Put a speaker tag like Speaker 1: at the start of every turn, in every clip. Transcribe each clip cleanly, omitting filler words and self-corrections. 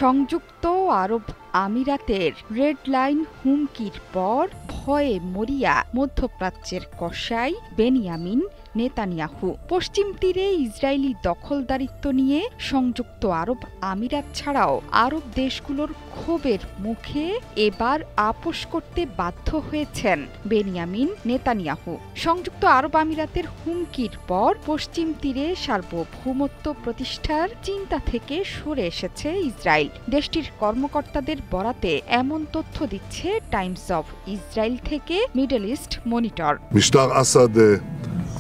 Speaker 1: সংযুক্ত আরব আমিরাতের red line হুমকির পর ভয়ে মরিয়া মধ্যপ্রাচ্যের কসাই বেনিয়ামিন নেতানিয়াহু। পশ্চিম তীরে ইসরায়েলি দখলদারিত্ব নিয়ে সংযুক্ত আরব আমিরাত ছাড়াও আরব দেশগুলোর ক্ষোভের মুখে এবার আপোষ করতে বাধ্য হয়েছেন বেনিয়ামিন নেতানিয়াহু। সংযুক্ত আরব আমিরাতের হুমকির পর পশ্চিম তীরে সার্বভৌমত্ব প্রতিষ্ঠার চিন্তা থেকে সরে এসেছে ইসরায়েল। দেশটির কর্মকর্তাদের বরাতে এমন তথ্য দিচ্ছে টাইমস অফ ইসরায়েল থেকে মিডল ইস্ট মনিটর।
Speaker 2: משטר אסד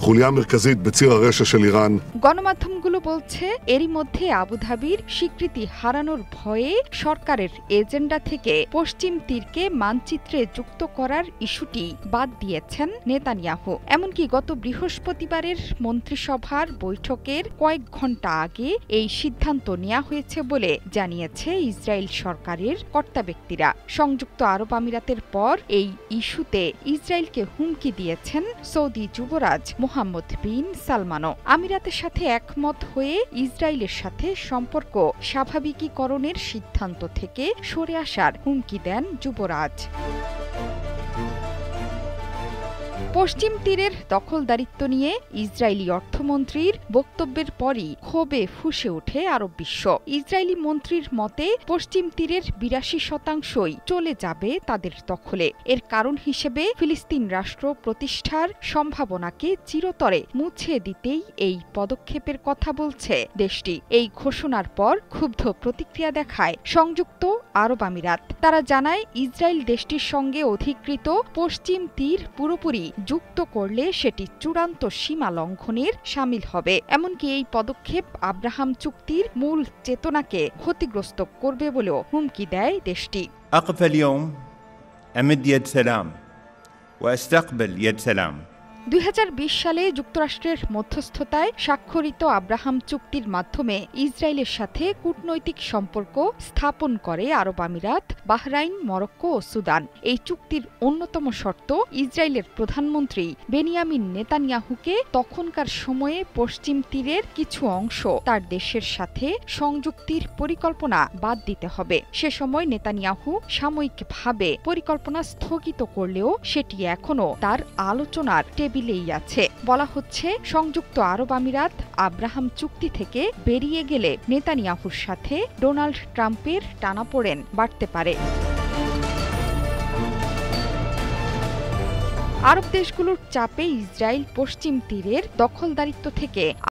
Speaker 2: חוליה מרכזית בציר הרשע של איראן।
Speaker 1: গণমাধ্যমগুলো বলছে এরই মধ্যে আবুধাবির স্বীকৃতি হারানোর ভয়ে সরকারের এজেন্ডা থেকে পশ্চিম তীরকে মানচিত্রে যুক্ত করার ইস্যুটি বাদ দিয়েছেন নেতানিয়াহু। এমনকি গত বৃহস্পতিবারের মন্ত্রিসভার বৈঠকের কয়েক ঘণ্টা আগে এই সিদ্ধান্ত নেওয়া হয়েছে বলে জানিয়েছে ইসরায়েল সরকারের কর্তা ব্যক্তিরা। সংযুক্ত আরব আমিরাতের পর এই ইস্যুতে ইসরায়েলকে হুমকি দিয়েছেন সৌদি যুবরাজ মোহাম্মদ বিন সালমানও। আমিরাতের সাথে একমত হয়ে ইসরায়েলের সাথে সম্পর্ক স্বাভাবিকীকরণের সিদ্ধান্ত থেকে সরে আসার হুমকি দেন যুবরাজ। পশ্চিম তীরের দখলদারিত্ব নিয়ে ইসরায়েলি অর্থমন্ত্রীর বক্তব্যের পরই ক্ষোভে ফুঁসে ওঠে আরব বিশ্ব। ইসরায়েলি মন্ত্রীর মতে পশ্চিম তীরের ৮২% চলে যাবে তাদের দখলে। এর কারণ হিসেবে ফিলিস্তিন রাষ্ট্র প্রতিষ্ঠার সম্ভাবনাকে চিরতরে মুছে দিতেই এই পদক্ষেপের কথা বলছে দেশটি। এই ঘোষণার পর ক্ষুব্ধ প্রতিক্রিয়া দেখায় সংযুক্ত আরব আমিরাত। তারা জানায় ইসরায়েল দেশটির সঙ্গে অধিকৃত পশ্চিম তীর পুরোপুরি যুক্ত করলে সেটি চূড়ান্ত সীমা লঙ্ঘনের শামিল হবে। এমনকি এই পদক্ষেপ আব্রাহাম চুক্তির মূল চেতনাকে ক্ষতিগ্রস্ত করবে বলেও হুমকি দেয় দেশটি।
Speaker 3: أقف اليوم أمد يد سلام وأستقبل يد سلام।
Speaker 1: ২০২০ সালে যুক্তরাষ্ট্রের মধ্যস্থতায় স্বাক্ষরিত আব্রাহাম চুক্তির মাধ্যমে ইসরায়েলের সাথে কূটনৈতিক সম্পর্ক স্থাপন করে আরব আমিরাত, বাহরাইন, মরক্কো ও সুদান। এই চুক্তির অন্যতম শর্ত ইসরায়েলের প্রধানমন্ত্রী বেনিয়ামিন নেতানিয়াহুকে তখনকার সময়ে পশ্চিম তীরের কিছু অংশ তার দেশের সাথে সংযুক্তির পরিকল্পনা বাদ দিতে হবে। সে সময় নেতানিয়াহু সাময়িকভাবে পরিকল্পনা স্থগিত করলেও সেটি এখনও তার আলোচনার টেবিলেই আছে। বলা হচ্ছে সংযুক্ত আরব আমিরাত আব্রাহাম চুক্তি থেকে বেরিয়ে গেলে নেতানিয়াহুর সাথে ডোনাল্ড ট্রাম্পের টানাপোড়েন বাড়তে পারে। আরব দেশগুলোর চাপে ইসরায়েল পশ্চিম তীরের দখলদারিত্ব থেকে